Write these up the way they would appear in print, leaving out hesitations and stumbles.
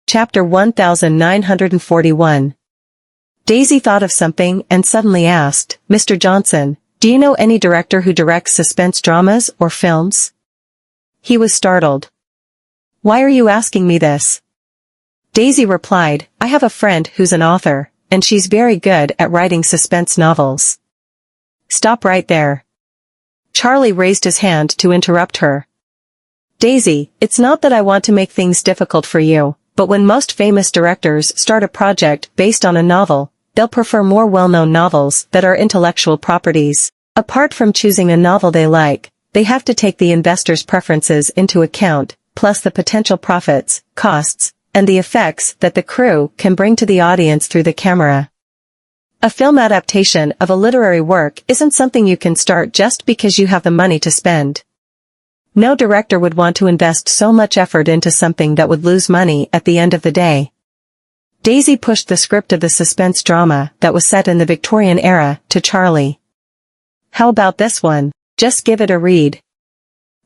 Chapter 1941. Daisy thought of something and suddenly asked, "Mr. Johnson, do you know any director who directs suspense dramas or films?" He was startled. "Why are you asking me this?" Daisy replied, "I have a friend who's an author, and she's very good at writing suspense novels." "Stop right there." Charlie raised his hand to interrupt her. "Daisy, it's not that I want to make things difficult for you, but when most famous directors start a project based on a novel, they'll prefer more well-known novels that are intellectual properties. Apart from choosing a novel they like, they have to take the investor's preferences into account, plus the potential profits, costs, and the effects that the crew can bring to the audience through the camera. A film adaptation of a literary work isn't something you can start just because you have the money to spend. No director would want to invest so much effort into something that would lose money at the end of the day." Daisy pushed the script of the suspense drama that was set in the Victorian era to Charlie. "How about this one? Just give it a read."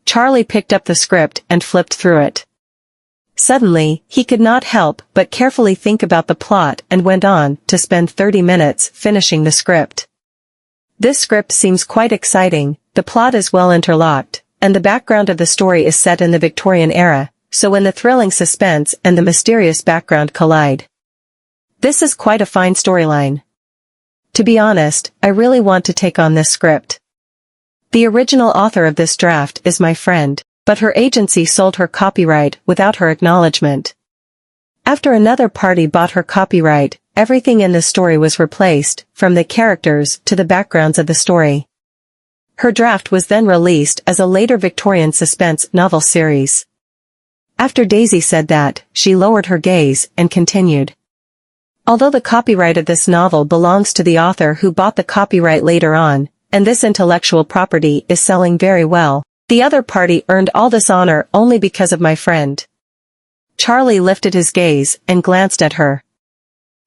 Charlie picked up the script and flipped through it. Suddenly, he could not help but carefully think about the plot and went on to spend 30 minutes finishing the script. "This script seems quite exciting, the plot is well interlocked, and the background of the story is set in the Victorian era, so when the thrilling suspense and the mysterious background collide. This is quite a fine storyline. To be honest, I really want to take on this script. The original author of this draft is my friend, but her agency sold her copyright without her acknowledgement. After another party bought her copyright, everything in the story was replaced, from the characters to the backgrounds of the story. Her draft was then released as a later Victorian suspense novel series." After Daisy said that, she lowered her gaze and continued. "Although the copyright of this novel belongs to the author who bought the copyright later on, and this intellectual property is selling very well, the other party earned all this honor only because of my friend." Charlie lifted his gaze and glanced at her.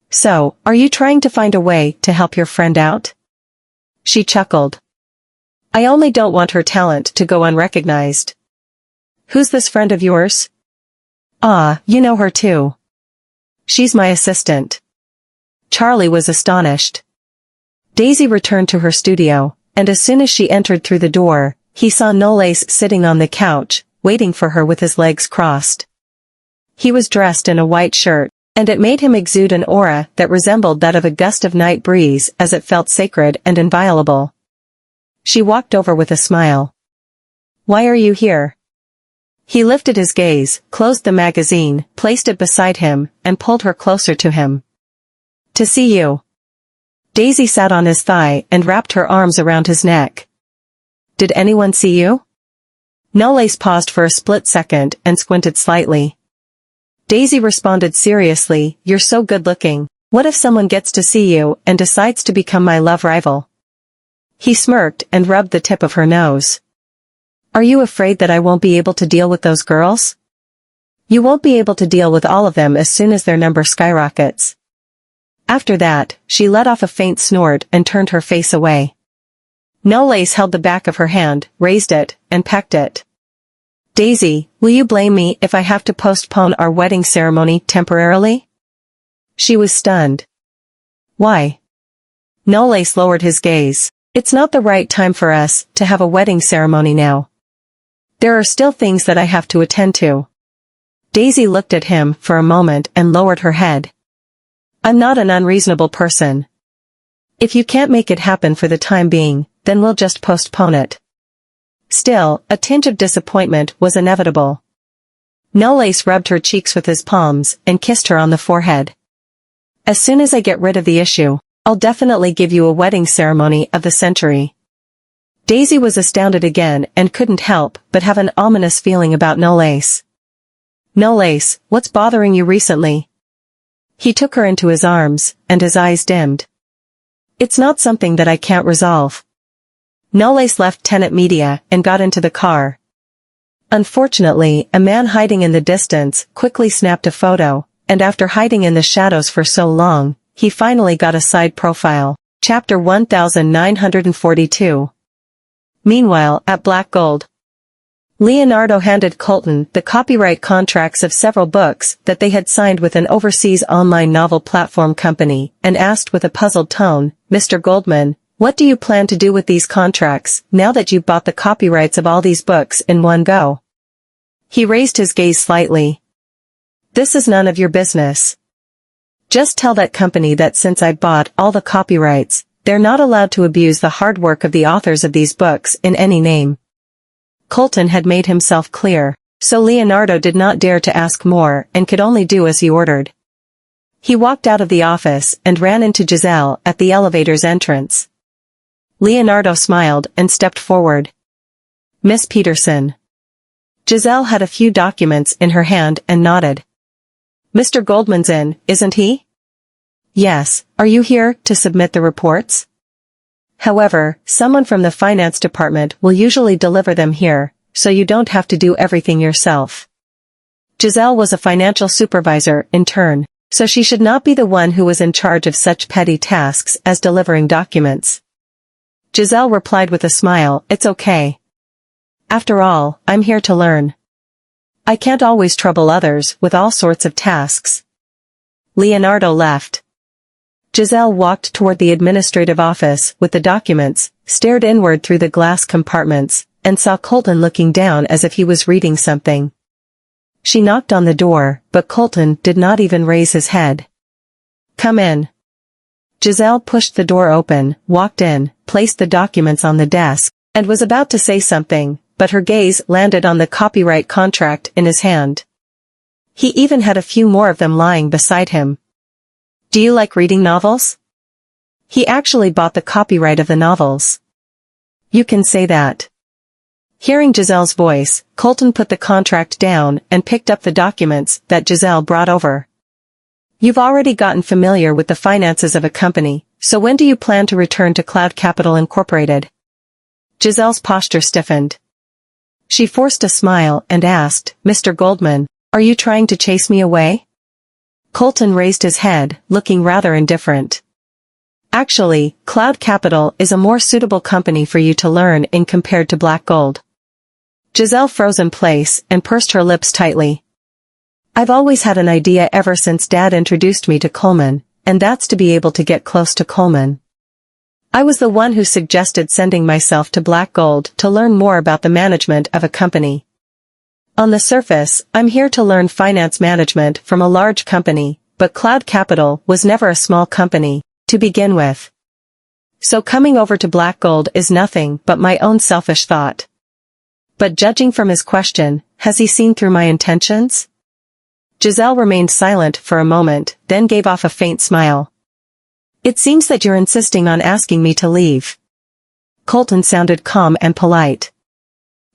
"So, are you trying to find a way to help your friend out?" She chuckled. "I only don't want her talent to go unrecognized." "Who's this friend of yours?" "Ah, you know her too." "She's my assistant." Charlie was astonished. Daisy returned to her studio, and as soon as she entered through the door, he saw Knollys sitting on the couch, waiting for her with his legs crossed. He was dressed in a white shirt, and it made him exude an aura that resembled that of a gust of night breeze as it felt sacred and inviolable. She walked over with a smile. "Why are you here?" He lifted his gaze, closed the magazine, placed it beside him, and pulled her closer to him. "To see you." Daisy sat on his thigh and wrapped her arms around his neck. "Did anyone see you?" Knollys paused for a split second and squinted slightly. Daisy responded seriously, "You're so good-looking. What if someone gets to see you and decides to become my love rival?" He smirked and rubbed the tip of her nose. "Are you afraid that I won't be able to deal with those girls?" "You won't be able to deal with all of them as soon as their number skyrockets." After that, she let off a faint snort and turned her face away. Knollys held the back of her hand, raised it, and pecked it. "Daisy, will you blame me if I have to postpone our wedding ceremony temporarily?" She was stunned. "Why?" Knollys lowered his gaze. "It's not the right time for us to have a wedding ceremony now. There are still things that I have to attend to." Daisy looked at him for a moment and lowered her head. "I'm not an unreasonable person. If you can't make it happen for the time being, then we'll just postpone it." Still, a tinge of disappointment was inevitable. Knollys rubbed her cheeks with his palms and kissed her on the forehead. "As soon as I get rid of the issue, I'll definitely give you a wedding ceremony of the century." Daisy was astounded again and couldn't help but have an ominous feeling about Knollys. "Knollys, what's bothering you recently?" He took her into his arms, and his eyes dimmed. "It's not something that I can't resolve." Knollys left Tenet Media and got into the car. Unfortunately, a man hiding in the distance quickly snapped a photo, and after hiding in the shadows for so long, he finally got a side profile. Chapter 1942. Meanwhile, at Black Gold. Leonardo handed Colton the copyright contracts of several books that they had signed with an overseas online novel platform company, and asked with a puzzled tone, "Mr. Goldman, what do you plan to do with these contracts, now that you've bought the copyrights of all these books in one go?" He raised his gaze slightly. "This is none of your business. Just tell that company that since I bought all the copyrights, they're not allowed to abuse the hard work of the authors of these books in any name." Colton had made himself clear, so Leonardo did not dare to ask more and could only do as he ordered. He walked out of the office and ran into Giselle at the elevator's entrance. Leonardo smiled and stepped forward. "Miss Peterson." Giselle had a few documents in her hand and nodded. "Mr. Goldman's in, isn't he?" "Yes, are you here to submit the reports?" "However, someone from the finance department will usually deliver them here, so you don't have to do everything yourself." Giselle was a financial supervisor in turn, so she should not be the one who was in charge of such petty tasks as delivering documents. Giselle replied with a smile, "It's okay. After all, I'm here to learn. I can't always trouble others with all sorts of tasks." Leonardo left. Giselle walked toward the administrative office with the documents, stared inward through the glass compartments, and saw Colton looking down as if he was reading something. She knocked on the door, but Colton did not even raise his head. "Come in." Giselle pushed the door open, walked in, placed the documents on the desk, and was about to say something, but her gaze landed on the copyright contract in his hand. He even had a few more of them lying beside him. "Do you like reading novels?" He actually bought the copyright of the novels. "You can say that." Hearing Giselle's voice, Colton put the contract down and picked up the documents that Giselle brought over. "You've already gotten familiar with the finances of a company, so when do you plan to return to Cloud Capital Incorporated?" Giselle's posture stiffened. She forced a smile and asked, "Mr. Goldman, are you trying to chase me away?" Colton raised his head, looking rather indifferent. "Actually, Cloud Capital is a more suitable company for you to learn in compared to Black Gold." Giselle froze in place and pursed her lips tightly. "I've always had an idea ever since Dad introduced me to Coleman, and that's to be able to get close to Coleman. I was the one who suggested sending myself to Black Gold to learn more about the management of a company. On the surface, I'm here to learn finance management from a large company, but Cloud Capital was never a small company, to begin with. So coming over to Black Gold is nothing but my own selfish thought." But judging from his question, has he seen through my intentions? Giselle remained silent for a moment, then gave off a faint smile. "It seems that you're insisting on asking me to leave." Colton sounded calm and polite.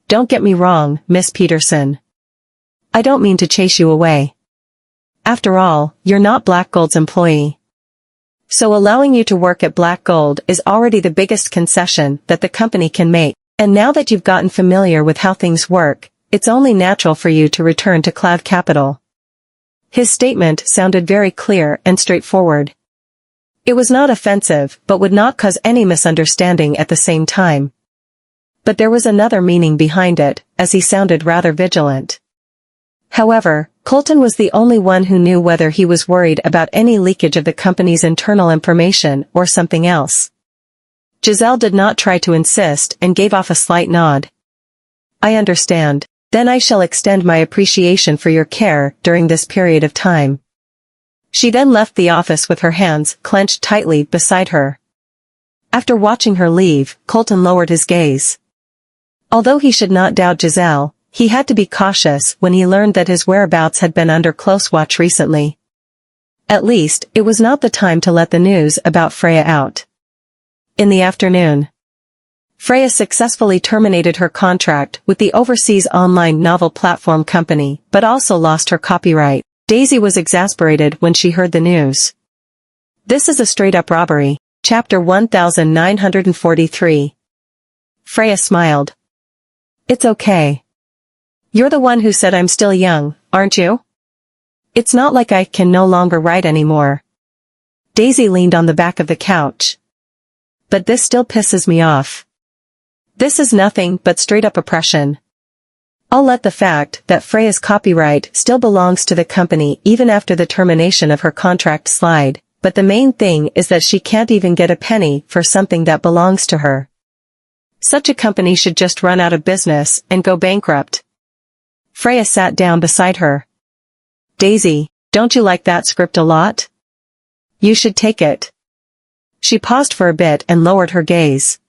"Don't get me wrong, Miss Peterson. I don't mean to chase you away. After all, you're not Black Gold's employee. So allowing you to work at Black Gold is already the biggest concession that the company can make, and now that you've gotten familiar with how things work, it's only natural for you to return to Cloud Capital." His statement sounded very clear and straightforward. It was not offensive but would not cause any misunderstanding at the same time. But there was another meaning behind it, as he sounded rather vigilant. However, Colton was the only one who knew whether he was worried about any leakage of the company's internal information or something else. Giselle did not try to insist and gave off a slight nod. "I understand. Then I shall extend my appreciation for your care during this period of time." She then left the office with her hands clenched tightly beside her. After watching her leave, Colton lowered his gaze. Although he should not doubt Giselle, he had to be cautious when he learned that his whereabouts had been under close watch recently. At least, it was not the time to let the news about Freya out. In the afternoon, Freya successfully terminated her contract with the overseas online novel platform company, but also lost her copyright. Daisy was exasperated when she heard the news. "This is a straight-up robbery." Chapter 1943. Freya smiled. "It's okay. You're the one who said I'm still young, aren't you? It's not like I can no longer write anymore." Daisy leaned on the back of the couch. "But this still pisses me off. This is nothing but straight-up oppression. I'll let the fact that Freya's copyright still belongs to the company even after the termination of her contract slide, but the main thing is that she can't even get a penny for something that belongs to her. Such a company should just run out of business and go bankrupt. Freya sat down beside her. Daisy, don't you like that script a lot? You should take it. She paused for a bit and lowered her gaze.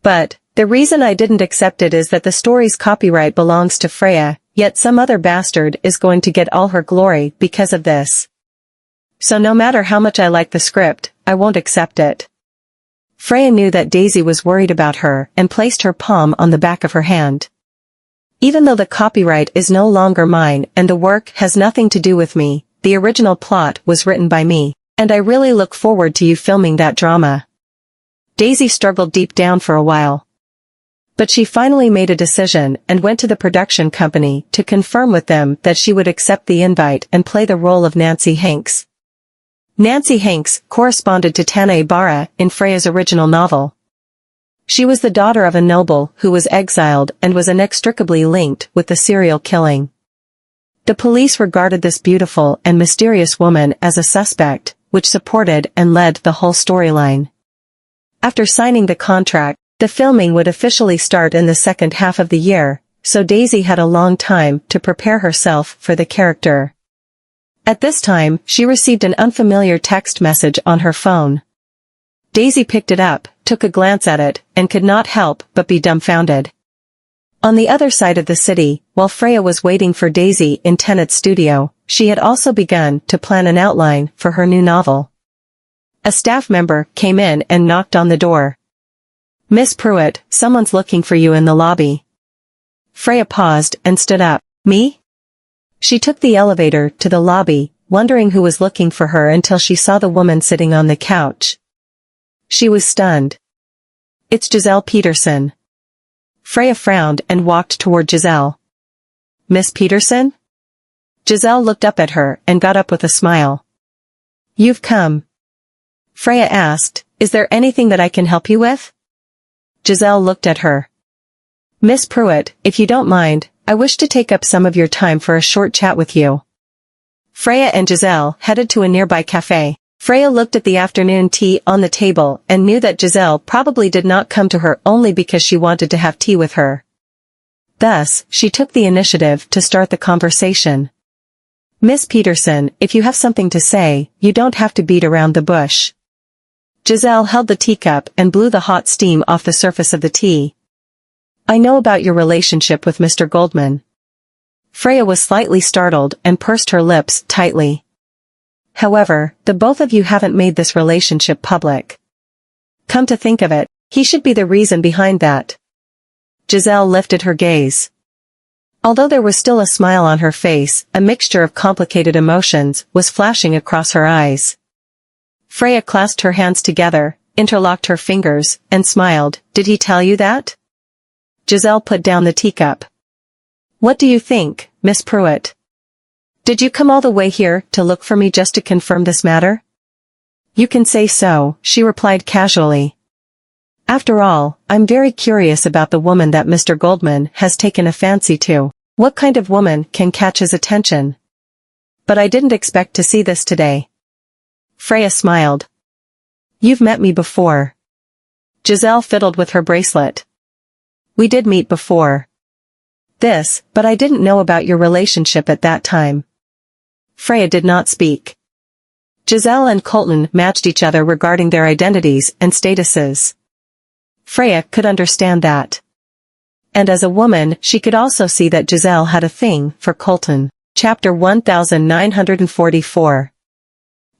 But, the reason I didn't accept it is that the story's copyright belongs to Freya, yet some other bastard is going to get all her glory because of this. So no matter how much I like the script, I won't accept it. Freya knew that Daisy was worried about her and placed her palm on the back of her hand. Even though the copyright is no longer mine and the work has nothing to do with me, the original plot was written by me, and I really look forward to you filming that drama. Daisy struggled deep down for a while. But she finally made a decision and went to the production company to confirm with them that she would accept the invite and play the role of Nancy Hanks. Nancy Hanks corresponded to Tana Ibarra in Freya's original novel. She was the daughter of a noble who was exiled and was inextricably linked with the serial killing. The police regarded this beautiful and mysterious woman as a suspect, which supported and led the whole storyline. After signing the contract, the filming would officially start in the second half of the year, so Daisy had a long time to prepare herself for the character. At this time, she received an unfamiliar text message on her phone. Daisy picked it up, took a glance at it, and could not help but be dumbfounded. On the other side of the city, while Freya was waiting for Daisy in Tennant's studio, she had also begun to plan an outline for her new novel. A staff member came in and knocked on the door. Miss Pruitt, someone's looking for you in the lobby. Freya paused and stood up. Me? She took the elevator to the lobby, wondering who was looking for her until she saw the woman sitting on the couch. She was stunned. It's Giselle Peterson. Freya frowned and walked toward Giselle. Miss Peterson? Giselle looked up at her and got up with a smile. You've come. Freya asked, is there anything that I can help you with? Giselle looked at her. Miss Pruitt, if you don't mind, I wish to take up some of your time for a short chat with you. Freya and Giselle headed to a nearby cafe. Freya looked at the afternoon tea on the table and knew that Giselle probably did not come to her only because she wanted to have tea with her. Thus, she took the initiative to start the conversation. Miss Peterson, if you have something to say, you don't have to beat around the bush. Giselle held the teacup and blew the hot steam off the surface of the tea. I know about your relationship with Mr. Goldman. Freya was slightly startled and pursed her lips tightly. However, the both of you haven't made this relationship public. Come to think of it, he should be the reason behind that. Giselle lifted her gaze. Although there was still a smile on her face, a mixture of complicated emotions was flashing across her eyes. Freya clasped her hands together, interlocked her fingers, and smiled. Did he tell you that? Giselle put down the teacup. What do you think, Miss Pruitt? Did you come all the way here to look for me just to confirm this matter? You can say so, she replied casually. After all, I'm very curious about the woman that Mr. Goldman has taken a fancy to. What kind of woman can catch his attention? But I didn't expect to see this today. Freya smiled. You've met me before. Giselle fiddled with her bracelet. We did meet before. But I didn't know about your relationship at that time. Freya did not speak. Giselle and Colton matched each other regarding their identities and statuses. Freya could understand that. And as a woman, she could also see that Giselle had a thing for Colton. Chapter 1944.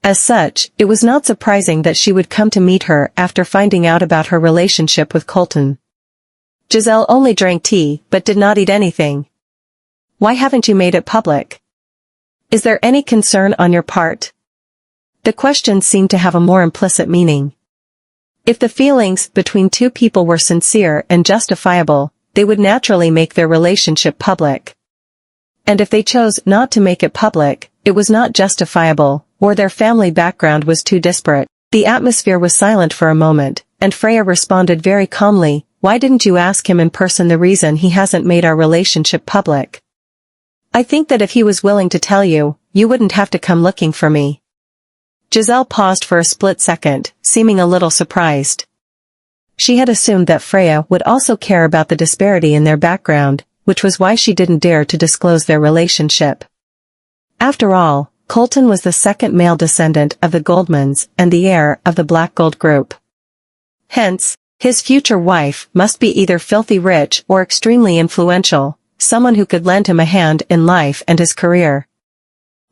As such, it was not surprising that she would come to meet her after finding out about her relationship with Colton. Giselle only drank tea, but did not eat anything. Why haven't you made it public? Is there any concern on your part? The question seemed to have a more implicit meaning. If the feelings between two people were sincere and justifiable, they would naturally make their relationship public. And if they chose not to make it public, it was not justifiable, or their family background was too disparate. The atmosphere was silent for a moment, and Freya responded very calmly, why didn't you ask him in person the reason he hasn't made our relationship public? I think that if he was willing to tell you, you wouldn't have to come looking for me. Giselle paused for a split second, seeming a little surprised. She had assumed that Freya would also care about the disparity in their background, which was why she didn't dare to disclose their relationship. After all, Colton was the second male descendant of the Goldmans and the heir of the Black Gold Group. Hence, his future wife must be either filthy rich or extremely influential, someone who could lend him a hand in life and his career.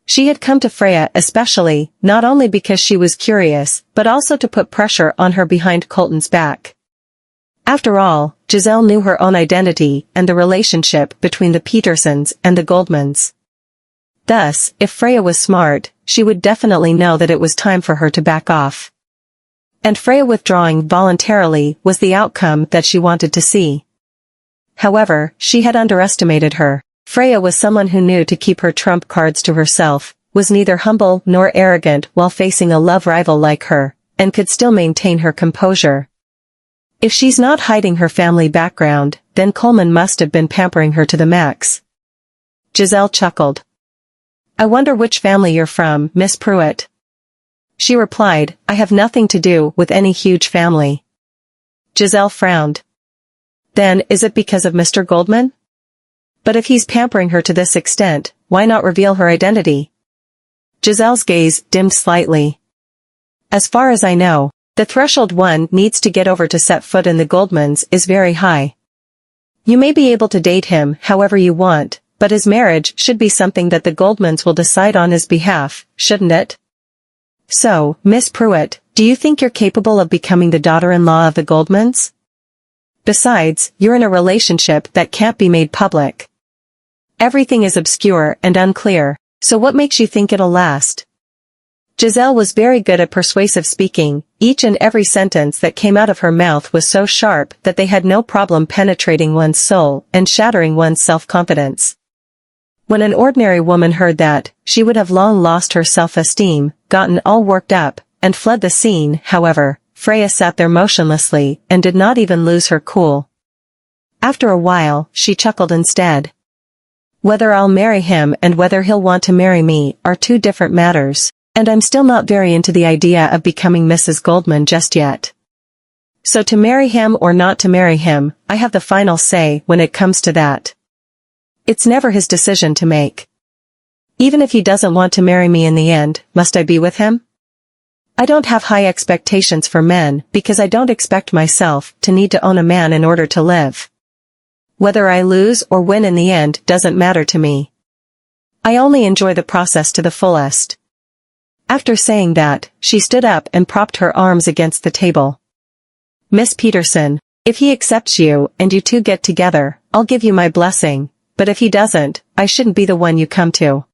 She had come to Freya especially, not only because she was curious, but also to put pressure on her behind Colton's back. After all, Giselle knew her own identity and the relationship between the Petersons and the Goldmans. Thus, if Freya was smart, she would definitely know that it was time for her to back off. And Freya withdrawing voluntarily was the outcome that she wanted to see. However, she had underestimated her. Freya was someone who knew to keep her trump cards to herself, was neither humble nor arrogant while facing a love rival like her, and could still maintain her composure. If she's not hiding her family background, then Coleman must have been pampering her to the max. Giselle chuckled. I wonder which family you're from, Miss Pruitt. She replied, I have nothing to do with any huge family. Giselle frowned. Then, is it because of Mr. Goldman? But if he's pampering her to this extent, why not reveal her identity? Giselle's gaze dimmed slightly. As far as I know, the threshold one needs to get over to set foot in the Goldmans is very high. You may be able to date him however you want, but his marriage should be something that the Goldmans will decide on his behalf, shouldn't it? So, Miss Pruitt, do you think you're capable of becoming the daughter-in-law of the Goldmans? Besides, you're in a relationship that can't be made public. Everything is obscure and unclear, so what makes you think it'll last? Giselle was very good at persuasive speaking. Each and every sentence that came out of her mouth was so sharp that they had no problem penetrating one's soul and shattering one's self-confidence. When an ordinary woman heard that, she would have long lost her self-esteem, gotten all worked up, and fled the scene. However, Freya sat there motionlessly and did not even lose her cool. After a while, she chuckled instead. Whether I'll marry him and whether he'll want to marry me are two different matters, and I'm still not very into the idea of becoming Mrs. Goldman just yet. So to marry him or not to marry him, I have the final say when it comes to that. It's never his decision to make. Even if he doesn't want to marry me in the end, must I be with him? I don't have high expectations for men because I don't expect myself to need to own a man in order to live. Whether I lose or win in the end doesn't matter to me. I only enjoy the process to the fullest. After saying that, she stood up and propped her arms against the table. Miss Peterson, if he accepts you and you two get together, I'll give you my blessing, but if he doesn't, I shouldn't be the one you come to.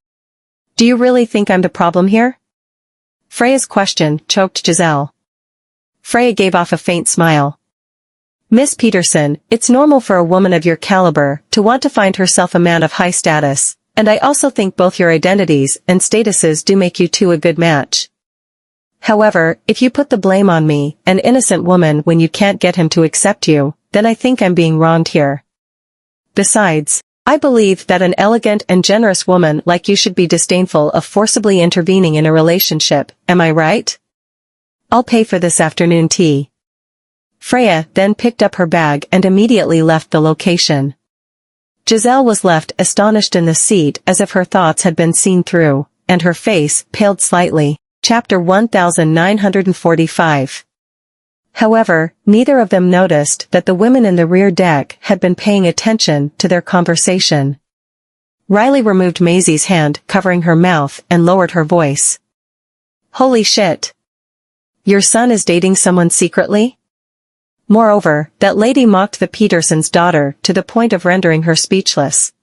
Do you really think I'm the problem here? Freya's question choked Giselle. Freya gave off a faint smile. Miss Peterson, it's normal for a woman of your caliber to want to find herself a man of high status, and I also think both your identities and statuses do make you two a good match. However, if you put the blame on me, an innocent woman, when you can't get him to accept you, then I think I'm being wronged here. Besides, I believe that an elegant and generous woman like you should be disdainful of forcibly intervening in a relationship, am I right? I'll pay for this afternoon tea. Freya then picked up her bag and immediately left the location. Giselle was left astonished in the seat as if her thoughts had been seen through, and her face paled slightly. Chapter 1945. However, neither of them noticed that the women in the rear deck had been paying attention to their conversation. Riley removed Maisie's hand covering her mouth and lowered her voice. Holy shit! Your son is dating someone secretly? Moreover, that lady mocked the Petersons' daughter to the point of rendering her speechless.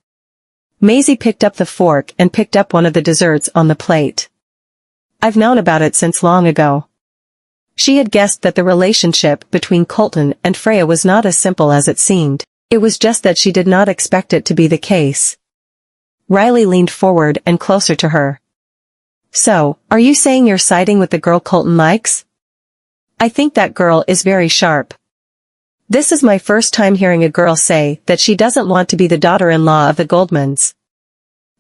Maisie picked up the fork and picked up one of the desserts on the plate. I've known about it since long ago. She had guessed that the relationship between Colton and Freya was not as simple as it seemed. It was just that she did not expect it to be the case. Riley leaned forward and closer to her. So, are you saying you're siding with the girl Colton likes? I think that girl is very sharp. This is my first time hearing a girl say that she doesn't want to be the daughter-in-law of the Goldmans.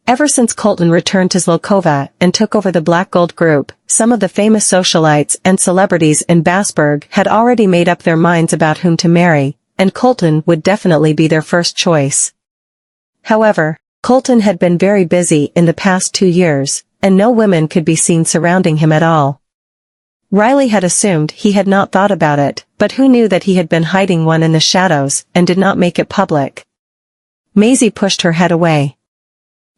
Ever since Colton returned to Zlokova and took over the Black Gold Group, some of the famous socialites and celebrities in Bassburg had already made up their minds about whom to marry, and Colton would definitely be their first choice. However, Colton had been very busy in the past 2 years, and no women could be seen surrounding him at all. Riley had assumed he had not thought about it, but who knew that he had been hiding one in the shadows and did not make it public. Maisie pushed her head away.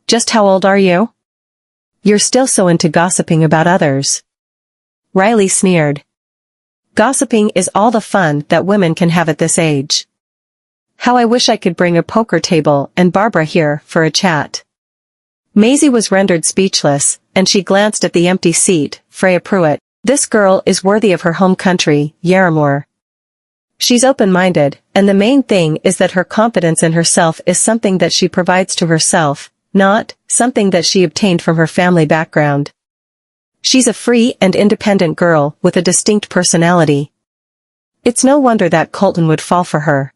Just how old are you? You're still so into gossiping about others. Riley sneered. Gossiping is all the fun that women can have at this age. How I wish I could bring a poker table and Barbara here for a chat. Maisie was rendered speechless, and she glanced at the empty seat. Freya Pruitt. This girl is worthy of her home country, Yarramore. She's open-minded, and the main thing is that her confidence in herself is something that she provides to herself, not something that she obtained from her family background. She's a free and independent girl with a distinct personality. It's no wonder that Colton would fall for her.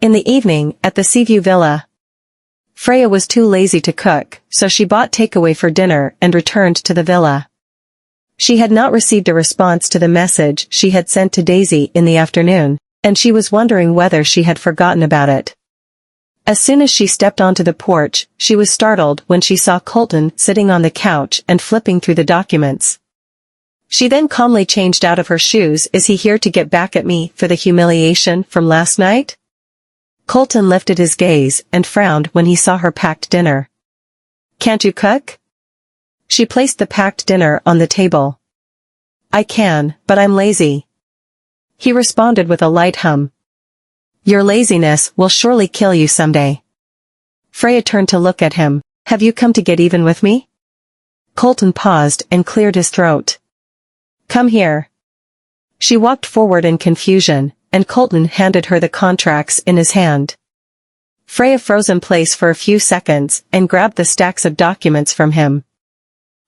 In the evening, at the Seaview Villa, Freya was too lazy to cook, so she bought takeaway for dinner and returned to the villa. She had not received a response to the message she had sent to Daisy in the afternoon, and she was wondering whether she had forgotten about it. As soon as she stepped onto the porch, she was startled when she saw Colton sitting on the couch and flipping through the documents. She then calmly changed out of her shoes. Is he here to get back at me for the humiliation from last night? Colton lifted his gaze and frowned when he saw her packed dinner. Can't you cook? She placed the packed dinner on the table. I can, but I'm lazy. He responded with a light hum. Your laziness will surely kill you someday. Freya turned to look at him. Have you come to get even with me? Colton paused and cleared his throat. Come here. She walked forward in confusion, and Colton handed her the contracts in his hand. Freya froze in place for a few seconds and grabbed the stacks of documents from him.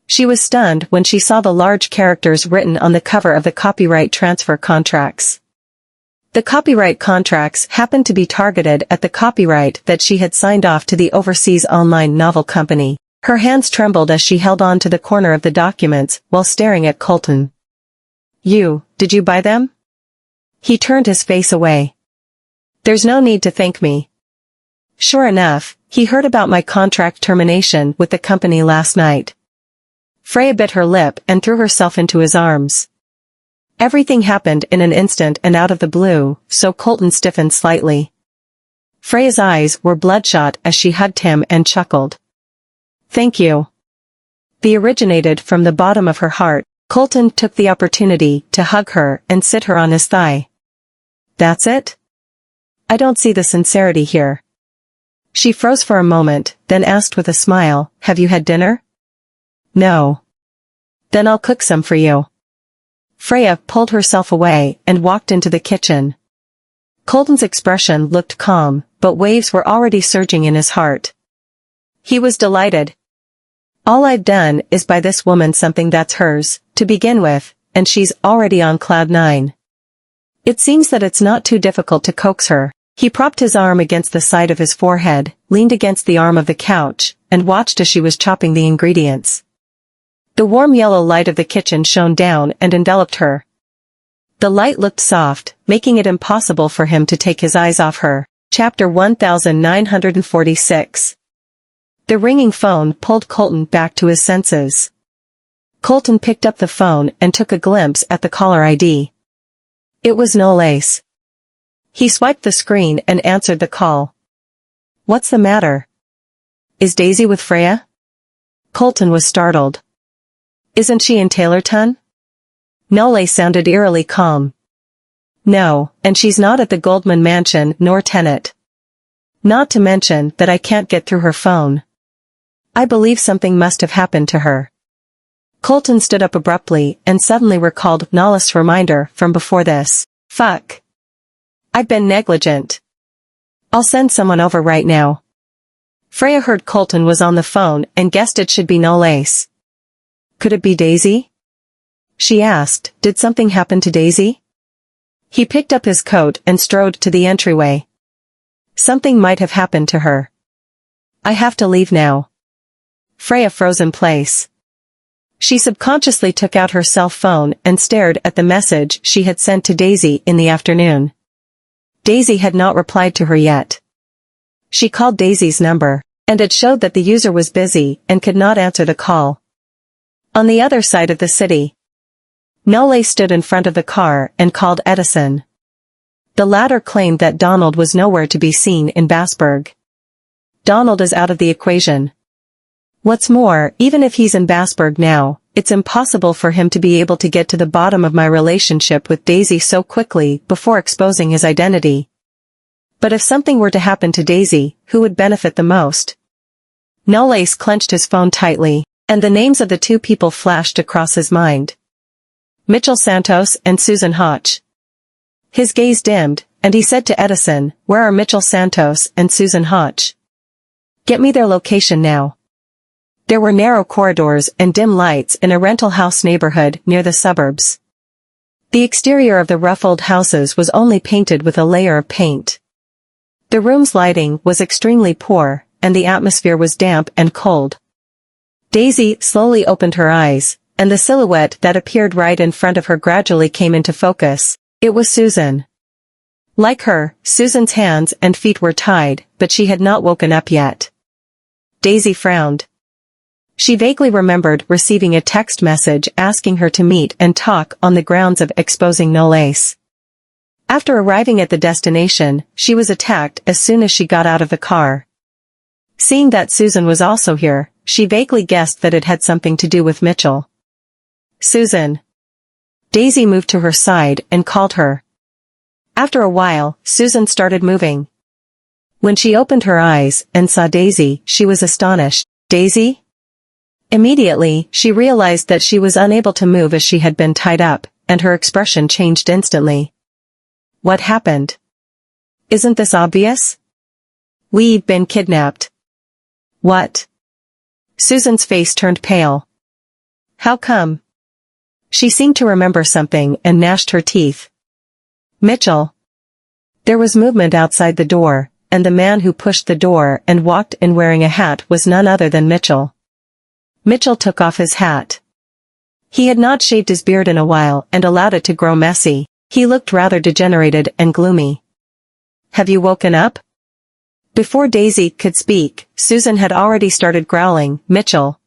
She was stunned when she saw the large characters written on the cover of the copyright transfer contracts. The copyright contracts happened to be targeted at the copyright that she had signed off to the Overseas Online Novel Company. Her hands trembled as she held on to the corner of the documents while staring at Colton. Did you buy them? He turned his face away. There's no need to thank me. Sure enough, he heard about my contract termination with the company last night. Freya bit her lip and threw herself into his arms. Everything happened in an instant and out of the blue, so Colton stiffened slightly. Freya's eyes were bloodshot as she hugged him and chuckled. Thank you. The originated from the bottom of her heart. Colton took the opportunity to hug her and sit her on his thigh. That's it? I don't see the sincerity here. She froze for a moment, then asked with a smile, have you had dinner? No. Then I'll cook some for you. Freya pulled herself away and walked into the kitchen. Colton's expression looked calm, but waves were already surging in his heart. He was delighted. All I've done is buy this woman something that's hers, to begin with, and she's already on cloud 9. It seems that it's not too difficult to coax her. He propped his arm against the side of his forehead, leaned against the arm of the couch, and watched as she was chopping the ingredients. The warm yellow light of the kitchen shone down and enveloped her. The light looked soft, making it impossible for him to take his eyes off her. Chapter 1946. The ringing phone pulled Colton back to his senses. Colton picked up the phone and took a glimpse at the caller ID. It was Nolace. He swiped the screen and answered the call. What's the matter? Is Daisy with Freya? Colton was startled. Isn't she in Taylorton? Nole sounded eerily calm. No, and she's not at the Goldman mansion nor Tenet. Not to mention that I can't get through her phone. I believe something must have happened to her. Colton stood up abruptly and suddenly recalled Nola's reminder from before this. Fuck. I've been negligent. I'll send someone over right now. Freya heard Colton was on the phone and guessed it should be Nolace. Could it be Daisy? She asked, did something happen to Daisy? He picked up his coat and strode to the entryway. Something might have happened to her. I have to leave now. Freya froze in place. She subconsciously took out her cell phone and stared at the message she had sent to Daisy in the afternoon. Daisy had not replied to her yet. She called Daisy's number, and it showed that the user was busy and could not answer the call. On the other side of the city, Nole stood in front of the car and called Edison. The latter claimed that Donald was nowhere to be seen in Bassburg. Donald is out of the equation. What's more, even if he's in Bassburg now, it's impossible for him to be able to get to the bottom of my relationship with Daisy so quickly before exposing his identity. But if something were to happen to Daisy, who would benefit the most? Nolace clenched his phone tightly, and the names of the two people flashed across his mind. Mitchell Santos and Susan Hotch. His gaze dimmed, and he said to Edison, "Where are Mitchell Santos and Susan Hotch? Get me their location now." There were narrow corridors and dim lights in a rental house neighborhood near the suburbs. The exterior of the rough old houses was only painted with a layer of paint. The room's lighting was extremely poor, and the atmosphere was damp and cold. Daisy slowly opened her eyes, and the silhouette that appeared right in front of her gradually came into focus. It was Susan. Like her, Susan's hands and feet were tied, but she had not woken up yet. Daisy frowned. She vaguely remembered receiving a text message asking her to meet and talk on the grounds of exposing Nolace. After arriving at the destination, she was attacked as soon as she got out of the car. Seeing that Susan was also here, she vaguely guessed that it had something to do with Mitchell. "Susan." Daisy moved to her side and called her. After a while, Susan started moving. When she opened her eyes and saw Daisy, she was astonished. "Daisy?" Immediately, she realized that she was unable to move as she had been tied up, and her expression changed instantly. "What happened? Isn't this obvious? We've been kidnapped." "What?" Susan's face turned pale. "How come?" She seemed to remember something and gnashed her teeth. "Mitchell." There was movement outside the door, and the man who pushed the door and walked in wearing a hat was none other than Mitchell. Mitchell took off his hat. He had not shaved his beard in a while and allowed it to grow messy. He looked rather degenerated and gloomy. "Have you woken up?" Before Daisy could speak, Susan had already started growling. "Mitchell.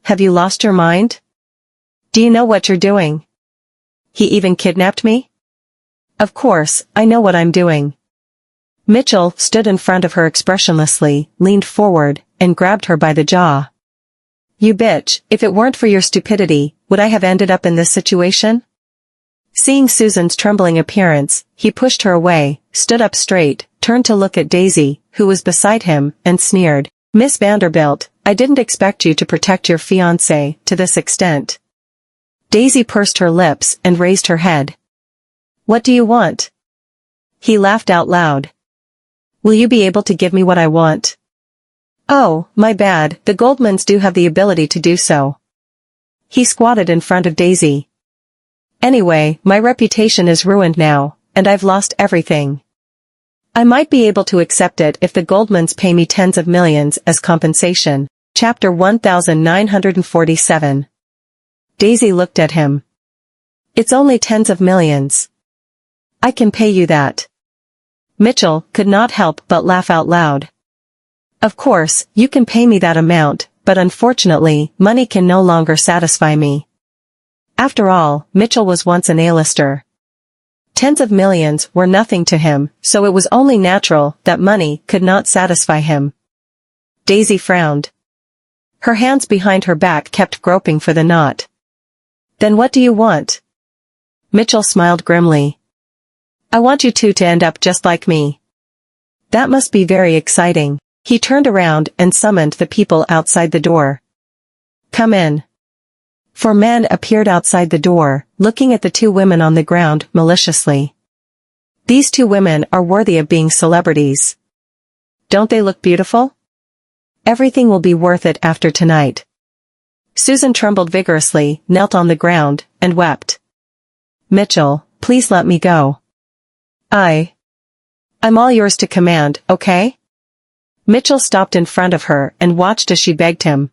Have you lost your mind? Do you know what you're doing? He even kidnapped me?" "Of course, I know what I'm doing." Mitchell stood in front of her expressionlessly, leaned forward, and grabbed her by the jaw. "You bitch, if it weren't for your stupidity, would I have ended up in this situation?" Seeing Susan's trembling appearance, he pushed her away, stood up straight, turned to look at Daisy, who was beside him, and sneered, "Miss Vanderbilt, I didn't expect you to protect your fiancé to this extent." Daisy pursed her lips and raised her head. "What do you want?" He laughed out loud. "Will you be able to give me what I want?" "Oh, my bad, the Goldmans do have the ability to do so." He squatted in front of Daisy. "Anyway, my reputation is ruined now, and I've lost everything. I might be able to accept it if the Goldmans pay me tens of millions as compensation." Chapter 1947. Daisy looked at him. "It's only tens of millions. I can pay you that." Mitchell could not help but laugh out loud. "Of course, you can pay me that amount, but unfortunately, money can no longer satisfy me." After all, Mitchell was once an A-lister. Tens of millions were nothing to him, so it was only natural that money could not satisfy him. Daisy frowned. Her hands behind her back kept groping for the knot. "Then what do you want?" Mitchell smiled grimly. "I want you two to end up just like me." "That must be very exciting." He turned around and summoned the people outside the door. "Come in." Four men appeared outside the door, looking at the two women on the ground maliciously. "These two women are worthy of being celebrities. Don't they look beautiful? Everything will be worth it after tonight." Susan trembled vigorously, knelt on the ground, and wept. "Mitchell, please let me go. I'm all yours to command, okay? Mitchell stopped in front of her and watched as she begged him.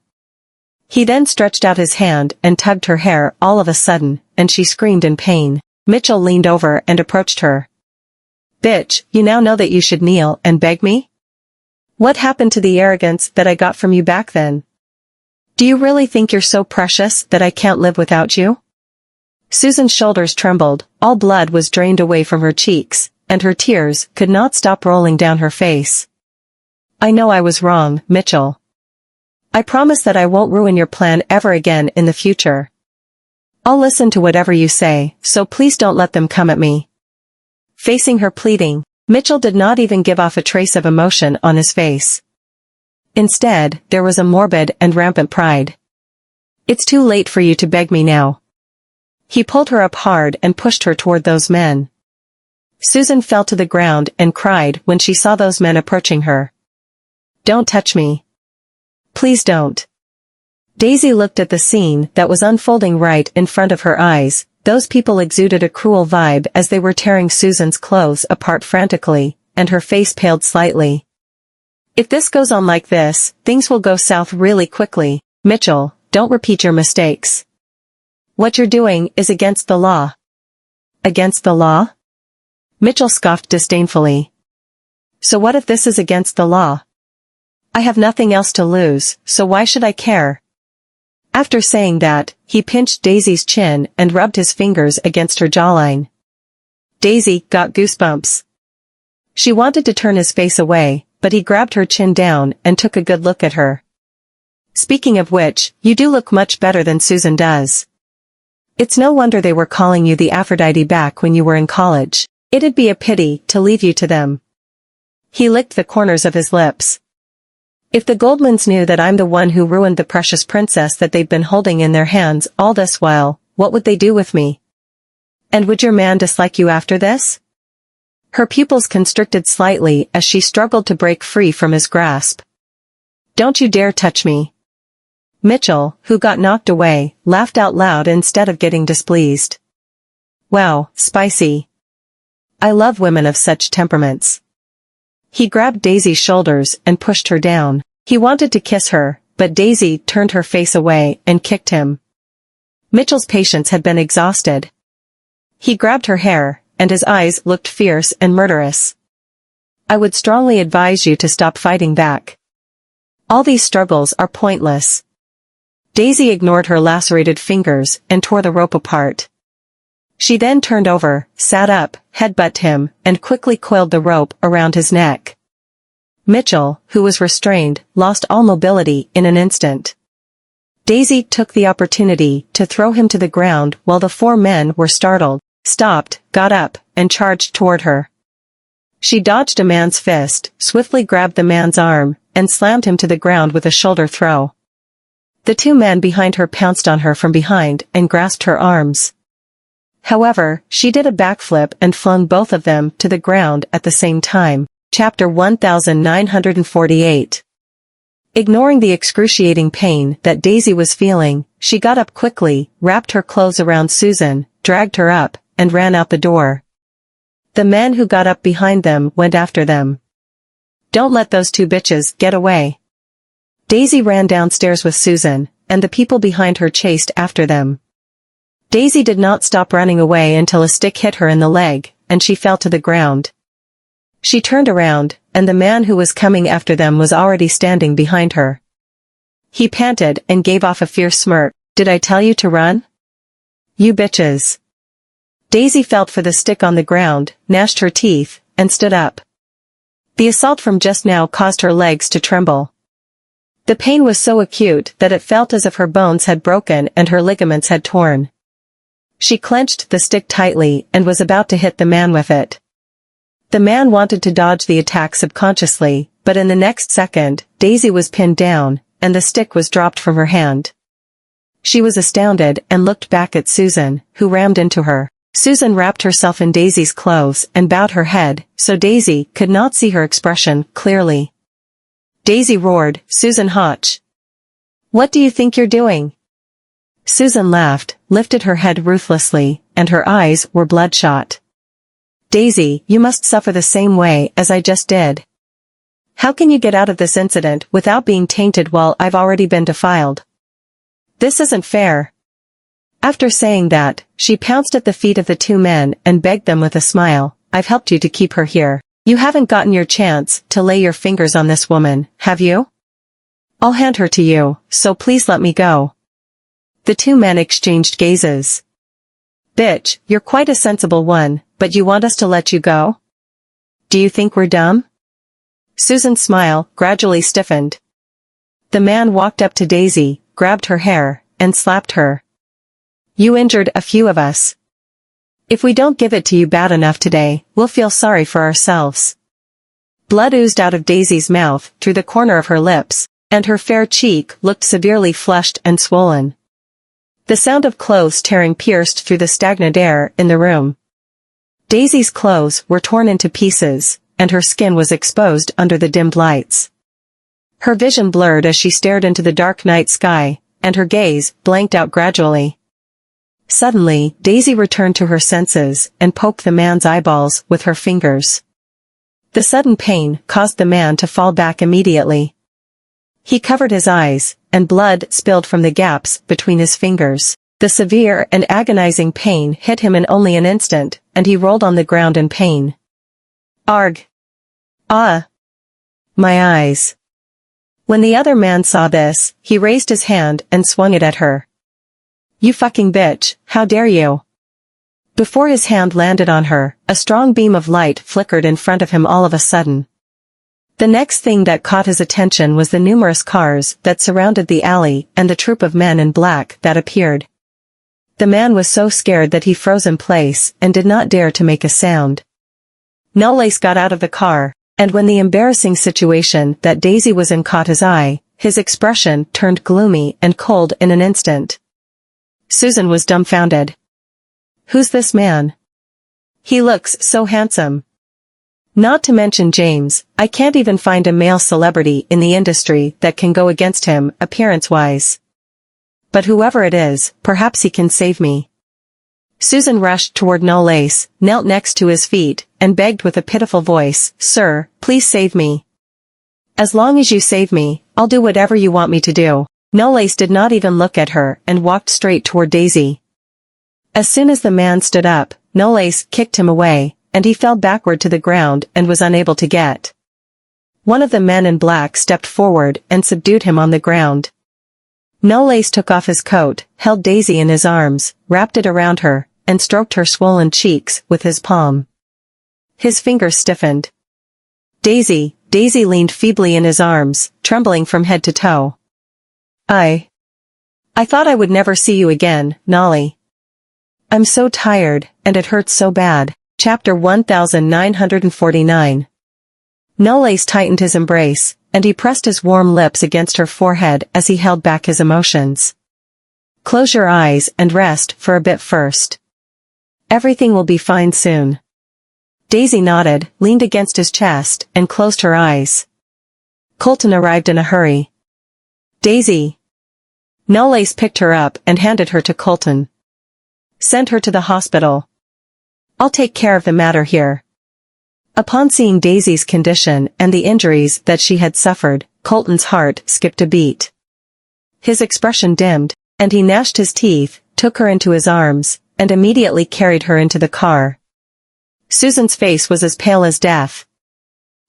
He then stretched out his hand and tugged her hair all of a sudden, and she screamed in pain. Mitchell leaned over and approached her. Bitch, you now know that you should kneel and beg me? What happened to the arrogance that I got from you back then? Do you really think you're so precious that I can't live without you? Susan's shoulders trembled, all blood was drained away from her cheeks, and her tears could not stop rolling down her face. I know I was wrong, Mitchell. I promise that I won't ruin your plan ever again in the future. I'll listen to whatever you say, so please don't let them come at me. Facing her pleading, Mitchell did not even give off a trace of emotion on his face. Instead, there was a morbid and rampant pride. It's too late for you to beg me now. He pulled her up hard and pushed her toward those men. Susan fell to the ground and cried when she saw those men approaching her. Don't touch me. Please don't. Daisy looked at the scene that was unfolding right in front of her eyes. Those people exuded a cruel vibe as they were tearing Susan's clothes apart frantically, and her face paled slightly. If this goes on like this, things will go south really quickly. Mitchell, don't repeat your mistakes. What you're doing is against the law. Against the law? Mitchell scoffed disdainfully. So what if this is against the law? I have nothing else to lose, so why should I care? After saying that, he pinched Daisy's chin and rubbed his fingers against her jawline. Daisy got goosebumps. She wanted to turn his face away, but he grabbed her chin down and took a good look at her. Speaking of which, you do look much better than Susan does. It's no wonder they were calling you the Aphrodite back when you were in college. It'd be a pity to leave you to them. He licked the corners of his lips. If the Goldmans knew that I'm the one who ruined the precious princess that they've been holding in their hands all this while, what would they do with me? And would your man dislike you after this? Her pupils constricted slightly as she struggled to break free from his grasp. Don't you dare touch me. Mitchell, who got knocked away, laughed out loud instead of getting displeased. Wow, spicy. I love women of such temperaments. He grabbed Daisy's shoulders and pushed her down. He wanted to kiss her, but Daisy turned her face away and kicked him. Mitchell's patience had been exhausted. He grabbed her hair, and his eyes looked fierce and murderous. I would strongly advise you to stop fighting back. All these struggles are pointless. Daisy ignored her lacerated fingers and tore the rope apart. She then turned over, sat up, headbutted him, and quickly coiled the rope around his neck. Mitchell, who was restrained, lost all mobility in an instant. Daisy took the opportunity to throw him to the ground while the four men were startled, stopped, got up, and charged toward her. She dodged a man's fist, swiftly grabbed the man's arm, and slammed him to the ground with a shoulder throw. The two men behind her pounced on her from behind and grasped her arms. However, she did a backflip and flung both of them to the ground at the same time. Chapter 1948. Ignoring the excruciating pain that Daisy was feeling, she got up quickly, wrapped her clothes around Susan, dragged her up, and ran out the door. The men who got up behind them went after them. Don't let those two bitches get away. Daisy ran downstairs with Susan, and the people behind her chased after them. Daisy did not stop running away until a stick hit her in the leg, and she fell to the ground. She turned around, and the man who was coming after them was already standing behind her. He panted and gave off a fierce smirk. Did I tell you to run? You bitches. Daisy felt for the stick on the ground, gnashed her teeth, and stood up. The assault from just now caused her legs to tremble. The pain was so acute that it felt as if her bones had broken and her ligaments had torn. She clenched the stick tightly and was about to hit the man with it. The man wanted to dodge the attack subconsciously, but in the next second, Daisy was pinned down, and the stick was dropped from her hand. She was astounded and looked back at Susan, who rammed into her. Susan wrapped herself in Daisy's clothes and bowed her head, so Daisy could not see her expression clearly. Daisy roared, Susan Hotch. What do you think you're doing? Susan laughed, lifted her head ruthlessly, and her eyes were bloodshot. Daisy, you must suffer the same way as I just did. How can you get out of this incident without being tainted while I've already been defiled? This isn't fair. After saying that, she pounced at the feet of the two men and begged them with a smile, I've helped you to keep her here. You haven't gotten your chance to lay your fingers on this woman, have you? I'll hand her to you, so please let me go. The two men exchanged gazes. Bitch, you're quite a sensible one, but you want us to let you go? Do you think we're dumb? Susan's smile gradually stiffened. The man walked up to Daisy, grabbed her hair, and slapped her. You injured a few of us. If we don't give it to you bad enough today, we'll feel sorry for ourselves. Blood oozed out of Daisy's mouth through the corner of her lips, and her fair cheek looked severely flushed and swollen. The sound of clothes tearing pierced through the stagnant air in the room. Daisy's clothes were torn into pieces, and her skin was exposed under the dimmed lights. Her vision blurred as she stared into the dark night sky, and her gaze blanked out gradually. Suddenly, Daisy returned to her senses and poked the man's eyeballs with her fingers. The sudden pain caused the man to fall back immediately. He covered his eyes, and blood spilled from the gaps between his fingers. The severe and agonizing pain hit him in only an instant, and he rolled on the ground in pain. Arg! Ah! My eyes! When the other man saw this, he raised his hand and swung it at her. You fucking bitch, how dare you! Before his hand landed on her, a strong beam of light flickered in front of him all of a sudden. The next thing that caught his attention was the numerous cars that surrounded the alley and the troop of men in black that appeared. The man was so scared that he froze in place and did not dare to make a sound. Knowles got out of the car, and when the embarrassing situation that Daisy was in caught his eye, his expression turned gloomy and cold in an instant. Susan was dumbfounded. Who's this man? He looks so handsome. Not to mention James, I can't even find a male celebrity in the industry that can go against him appearance-wise. But whoever it is, perhaps he can save me. Susan rushed toward Knowles, knelt next to his feet, and begged with a pitiful voice, Sir, please save me. As long as you save me, I'll do whatever you want me to do. Knowles did not even look at her and walked straight toward Daisy. As soon as the man stood up, Knowles kicked him away, and he fell backward to the ground and was unable to get. One of the men in black stepped forward and subdued him on the ground. Knowles took off his coat, held Daisy in his arms, wrapped it around her, and stroked her swollen cheeks with his palm. His fingers stiffened. Daisy leaned feebly in his arms, trembling from head to toe. I thought I would never see you again, Nolly. I'm so tired, and it hurts so bad. Chapter 1949. Knowles tightened his embrace, and he pressed his warm lips against her forehead as he held back his emotions. Close your eyes and rest for a bit first. Everything will be fine soon. Daisy nodded, leaned against his chest, and closed her eyes. Colton arrived in a hurry. Daisy. Knowles picked her up and handed her to Colton. Send her to the hospital. I'll take care of the matter here. Upon seeing Daisy's condition and the injuries that she had suffered, Colton's heart skipped a beat. His expression dimmed, and he gnashed his teeth, took her into his arms, and immediately carried her into the car. Susan's face was as pale as death.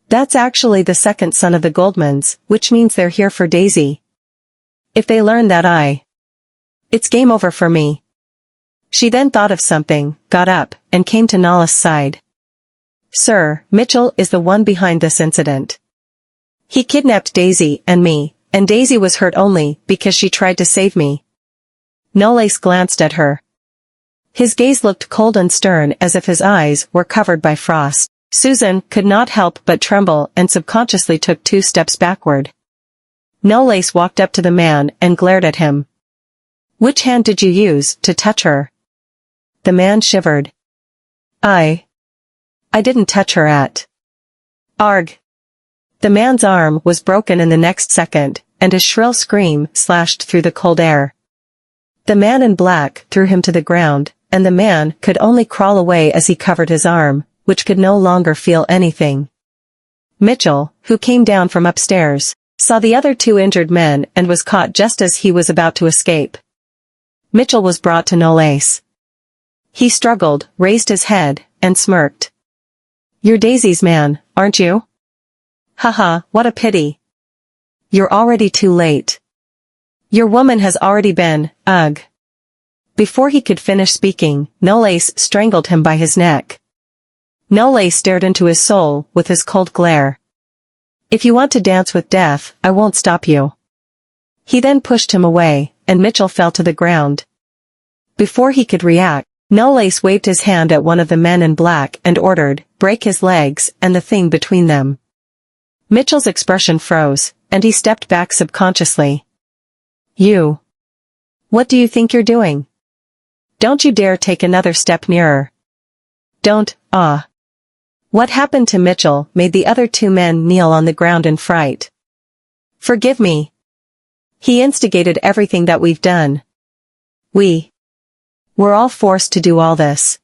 That's actually the second son of the Goldmans, which means they're here for Daisy. If they learn that it's game over for me. She then thought of something, got up, and came to Knowles' side. Sir, Mitchell is the one behind this incident. He kidnapped Daisy and me, and Daisy was hurt only because she tried to save me. Knowles glanced at her. His gaze looked cold and stern as if his eyes were covered by frost. Susan could not help but tremble and subconsciously took 2 steps backward. Knowles walked up to the man and glared at him. Which hand did you use to touch her? The man shivered. I didn't touch her at. Arg. The man's arm was broken in the next second, and his shrill scream slashed through the cold air. The man in black threw him to the ground, and the man could only crawl away as he covered his arm, which could no longer feel anything. Mitchell, who came down from upstairs, saw the other two injured men and was caught just as he was about to escape. Mitchell was brought to Knowles. He struggled, raised his head, and smirked. "You're Daisy's man, aren't you? Haha, what a pity. You're already too late. Your woman has already been, ugh." Before he could finish speaking, Knowles strangled him by his neck. Knowles stared into his soul with his cold glare. "If you want to dance with death, I won't stop you." He then pushed him away, and Mitchell fell to the ground. Before he could react, Knowles waved his hand at one of the men in black and ordered, "Break his legs," and the thing between them. Mitchell's expression froze, and he stepped back subconsciously. "You. What do you think you're doing? Don't you dare take another step nearer. Don't, ah." What happened to Mitchell made the other two men kneel on the ground in fright. "Forgive me. He instigated everything that we've done. We're all forced to do all this.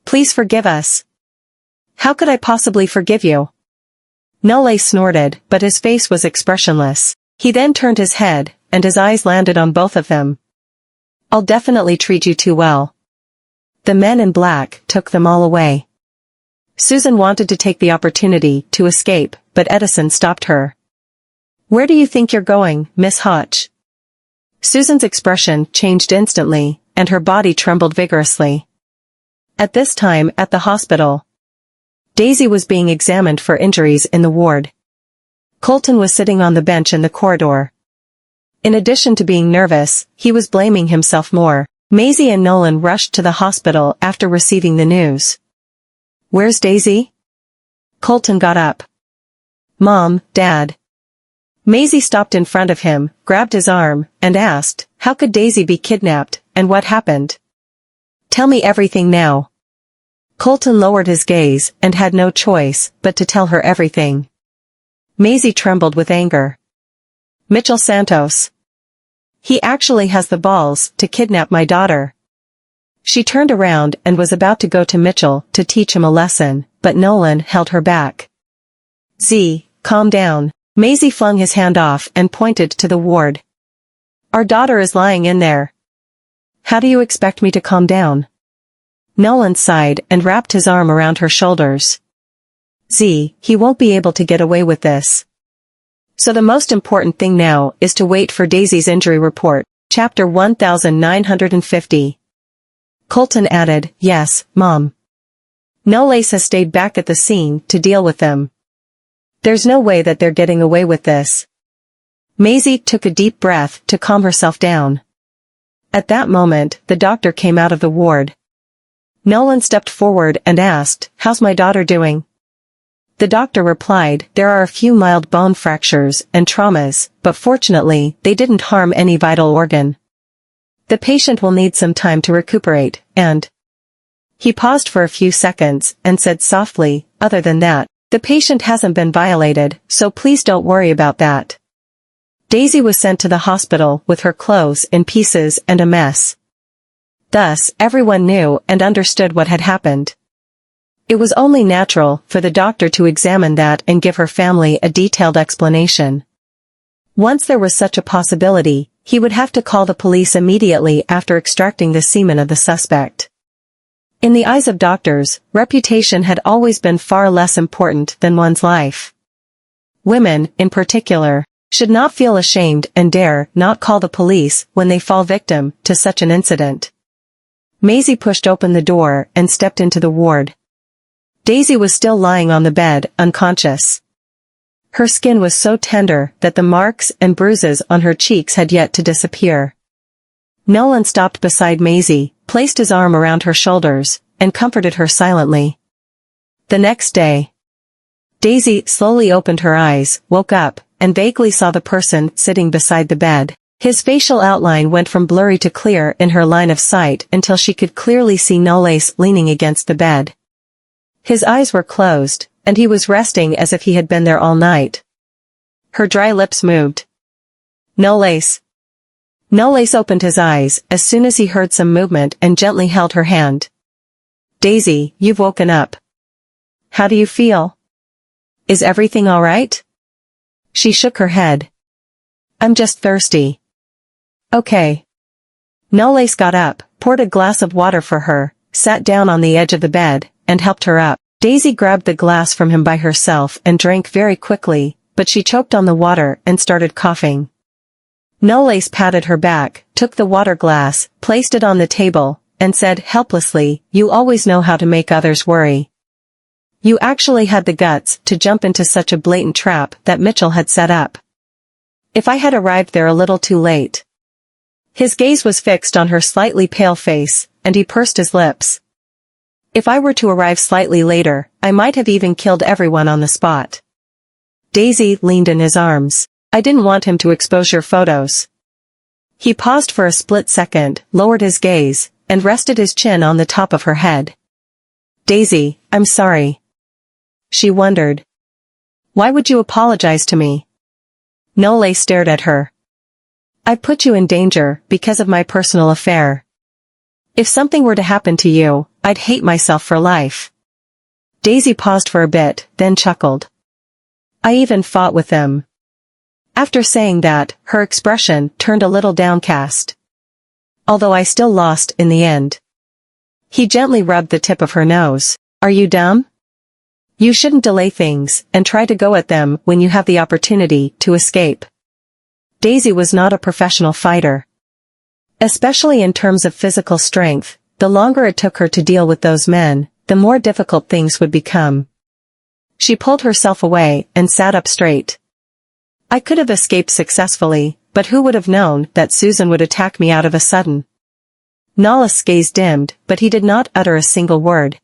Please forgive us." "How could I possibly forgive you?" Knowles snorted, but his face was expressionless. He then turned his head, and his eyes landed on both of them. "I'll definitely treat you too well." The men in black took them all away. Susan wanted to take the opportunity to escape, but Edison stopped her. "Where do you think you're going, Miss Hotch?" Susan's expression changed instantly, and her body trembled vigorously. At this time at the hospital, Daisy was being examined for injuries in the ward. Colton was sitting on the bench in the corridor. In addition to being nervous, he was blaming himself more. Maisie and Nolan rushed to the hospital after receiving the news. "Where's Daisy?" Colton got up. "Mom, Dad." Maisie stopped in front of him, grabbed his arm, and asked, "How could Daisy be kidnapped, and what happened? Tell me everything now." Colton lowered his gaze and had no choice but to tell her everything. Maisie trembled with anger. "Mitchell Santos. He actually has the balls to kidnap my daughter." She turned around and was about to go to Mitchell to teach him a lesson, but Nolan held her back. "Z, calm down." Maisie flung his hand off and pointed to the ward. "Our daughter is lying in there. How do you expect me to calm down?" Nolan sighed and wrapped his arm around her shoulders. "Z, he won't be able to get away with this. So the most important thing now is to wait for Daisy's injury report." Chapter 1950. Colton added, "Yes, Mom. Knowles has stayed back at the scene to deal with them. There's no way that they're getting away with this." Maisie took a deep breath to calm herself down. At that moment, the doctor came out of the ward. Nolan stepped forward and asked, "How's my daughter doing?" The doctor replied, "There are a few mild bone fractures and traumas, but fortunately, they didn't harm any vital organ. The patient will need some time to recuperate, and..." He paused for a few seconds and said softly, "Other than that, the patient hasn't been violated, so please don't worry about that." Daisy was sent to the hospital with her clothes in pieces and a mess. Thus, everyone knew and understood what had happened. It was only natural for the doctor to examine that and give her family a detailed explanation. Once there was such a possibility, he would have to call the police immediately after extracting the semen of the suspect. In the eyes of doctors, reputation had always been far less important than one's life. Women, in particular, should not feel ashamed and dare not call the police when they fall victim to such an incident. Maisie pushed open the door and stepped into the ward. Daisy was still lying on the bed, unconscious. Her skin was so tender that the marks and bruises on her cheeks had yet to disappear. Nolan stopped beside Maisie, placed his arm around her shoulders, and comforted her silently. The next day, Daisy slowly opened her eyes, woke up, and vaguely saw the person sitting beside the bed. His facial outline went from blurry to clear in her line of sight until she could clearly see Knowles leaning against the bed. His eyes were closed, and he was resting as if he had been there all night. Her dry lips moved. "Knowles. Knowles opened his eyes as soon as he heard some movement and gently held her hand. Daisy, you've woken up. How do you feel? Is everything all right? She shook her head. I'm just thirsty. Okay. Knowles got up, poured a glass of water for her, sat down on the edge of the bed, and helped her up. Daisy grabbed the glass from him by herself and drank very quickly, but she choked on the water and started coughing. Knowles patted her back, took the water glass, placed it on the table, and said helplessly, "You always know how to make others worry. You actually had the guts to jump into such a blatant trap that Mitchell had set up. If I had arrived there a little too late." His gaze was fixed on her slightly pale face, and he pursed his lips. "If I were to arrive slightly later, I might have even killed everyone on the spot." Daisy leaned in his arms. "I didn't want him to expose your photos." He paused for a split second, lowered his gaze, and rested his chin on the top of her head. "Daisy, I'm sorry." She wondered. "Why would you apologize to me?" Knowles stared at her. "I put you in danger because of my personal affair. If something were to happen to you, I'd hate myself for life." Daisy paused for a bit, then chuckled. "I even fought with them." After saying that, her expression turned a little downcast. "Although I still lost in the end." He gently rubbed the tip of her nose. "Are you dumb? You shouldn't delay things and try to go at them when you have the opportunity to escape." Daisy was not a professional fighter. Especially in terms of physical strength, the longer it took her to deal with those men, the more difficult things would become. She pulled herself away and sat up straight. "I could have escaped successfully, but who would have known that Susan would attack me out of a sudden?" Knowles' gaze dimmed, but he did not utter a single word.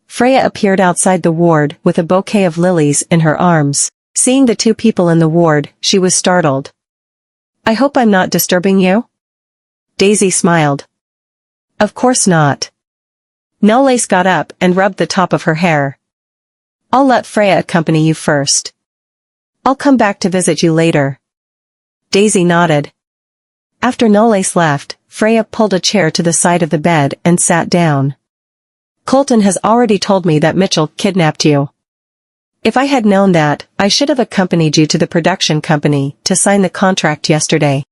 Freya appeared outside the ward with a bouquet of lilies in her arms. Seeing the two people in the ward, she was startled. "I hope I'm not disturbing you?" Daisy smiled. "Of course not." Knowles got up and rubbed the top of her hair. "I'll let Freya accompany you first. I'll come back to visit you later." Daisy nodded. After Knowles left, Freya pulled a chair to the side of the bed and sat down. "Colton has already told me that Mitchell kidnapped you. If I had known that, I should have accompanied you to the production company to sign the contract yesterday."